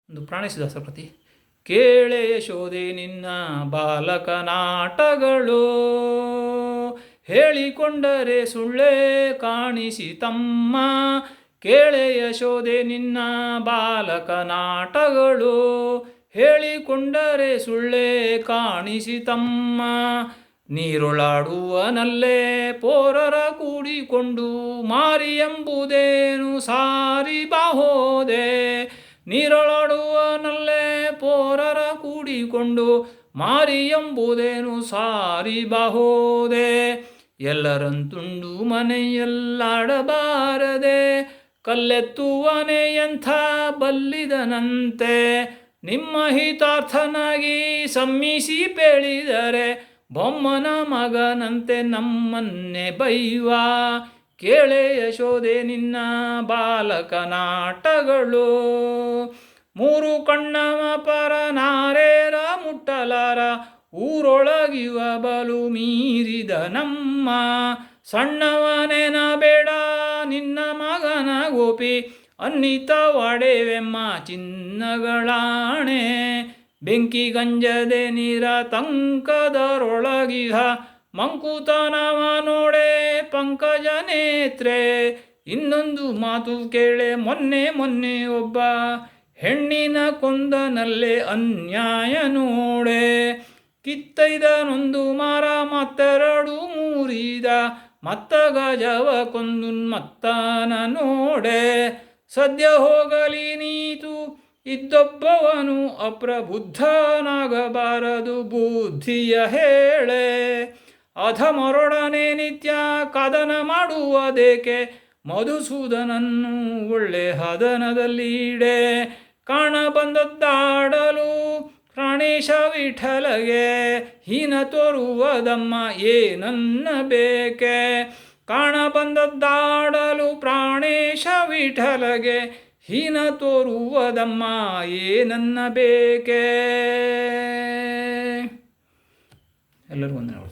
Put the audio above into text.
ಒಂದು ಪ್ರಾಣಿಸಿದಾಸರ ಕೃತಿ. ಕೇಳೆ ಯಶೋದೆ ನಿನ್ನ ಬಾಲಕನಾಟಗಳು, ಹೇಳಿಕೊಂಡರೆ ಸುಳ್ಳೇ ಕಾಣಿಸಿತಮ್ಮ. ಕೇಳೆ ಯಶೋದೆ ನಿನ್ನ ಬಾಲಕನಾಟಗಳು, ಹೇಳಿಕೊಂಡರೆ ಸುಳ್ಳೇ ಕಾಣಿಸಿತಮ್ಮ. ನೀರೊಳಾಡುವನಲ್ಲೇ ಪೋರರ ಕೂಡಿಕೊಂಡು, ಮಾರಿಯೆಂಬುದೇನು ಸಾರಿ ಬಾಹೋದೆ. ನೀರೊಳಾಡುವನಲ್ಲೇ ಪೋರರ ಕೂಡಿಕೊಂಡು, ಮಾರಿಯೆಂಬುದೇನು ಸಾರಿ ಬಾಹೋದೆ. ಎಲ್ಲರಂತುಂಡು ಮನೆಯಲ್ಲಾಡಬಾರದೆ, ಕಲ್ಲೆತ್ತುವನೆ ಎಂಥ ಬಲ್ಲಿದನಂತೆ. ನಿಮ್ಮ ಹಿತಾರ್ಥನಾಗಿ ಸಮ್ಮಿಸಿ ಪೇಳಿದರೆ, ಬೊಮ್ಮನ ಮಗನಂತೆ ನಮ್ಮನ್ನೇ ಬೈವ. ಕೇಳೆ ಯಶೋದೆ ನಿನ್ನ ಬಾಲಕನಾಟಗಳು, ಮೂರು ಕಣ್ಣವ ಪರ ನಾರೇರ ಮುಟ್ಟಲಾರ, ಊರೊಳಗಿವ ಬಲು ಮೀರಿದ ನಮ್ಮ. ಸಣ್ಣವನೇನ ಬೇಡ ನಿನ್ನ ಮಗನ ಗೋಪಿ, ಅನ್ನಿತ ವಾಡೆವೆಮ್ಮ ಚಿನ್ನಗಳಾಣೆ. ಬೆಂಕಿ ಗಂಜದೆ ನೀರ ತಂಕದರೊಳಗಿಹ, ಮಂಕುತನವ ನೋಡೆ ಪಂಕಜ ನೇತ್ರೆ. ಇನ್ನೊಂದು ಮಾತು ಕೇಳೆ, ಮೊನ್ನೆ ಒಬ್ಬ ಹೆಣ್ಣಿನ ಕೊಂದನಲ್ಲೇ ಅನ್ಯಾಯ ನೋಡೆ. ಕಿತ್ತೈದನೊಂದು ಮರ ಮತ್ತೆರಡು ಮೂರಿದ, ಮತ್ತ ಗಜವ ಕೊಂದುನ್ಮತ್ತನ ನೋಡೆ. ಸದ್ಯ ಹೋಗಲಿ ನೀತು ಇದ್ದೊಬ್ಬವನು, ಅಪ್ರಬುದ್ಧನಾಗಬಾರದು ಬುದ್ಧಿಯ ಹೇಳೆ. ಅಧಮರೊಡನೆ ನಿತ್ಯ ಕದನ ಮಾಡುವುದೇಕೆ, ಮಧುಸೂದನನ್ನು ಒಳ್ಳೆ ಹದನದಲ್ಲಿಡೆ. ಕಾಣ ಬಂದದ್ದಾಡಲು ಪ್ರಾಣೇಶ ವಿಠಲಗೆ, ಹೀನ ತೋರುವುದಮ್ಮ ಏನನ್ನ ಬೇಕೆ. ಕಾಣ ಬಂದದ್ದಾಡಲು ಪ್ರಾಣೇಶ ವಿಠಲಗೆ, ಹೀನ ತೋರುವುದಮ್ಮ ಏನನ್ನ ಬೇಕೆ. ಎಲ್ಲರಿಗೂ ವಂದನೆಗಳು.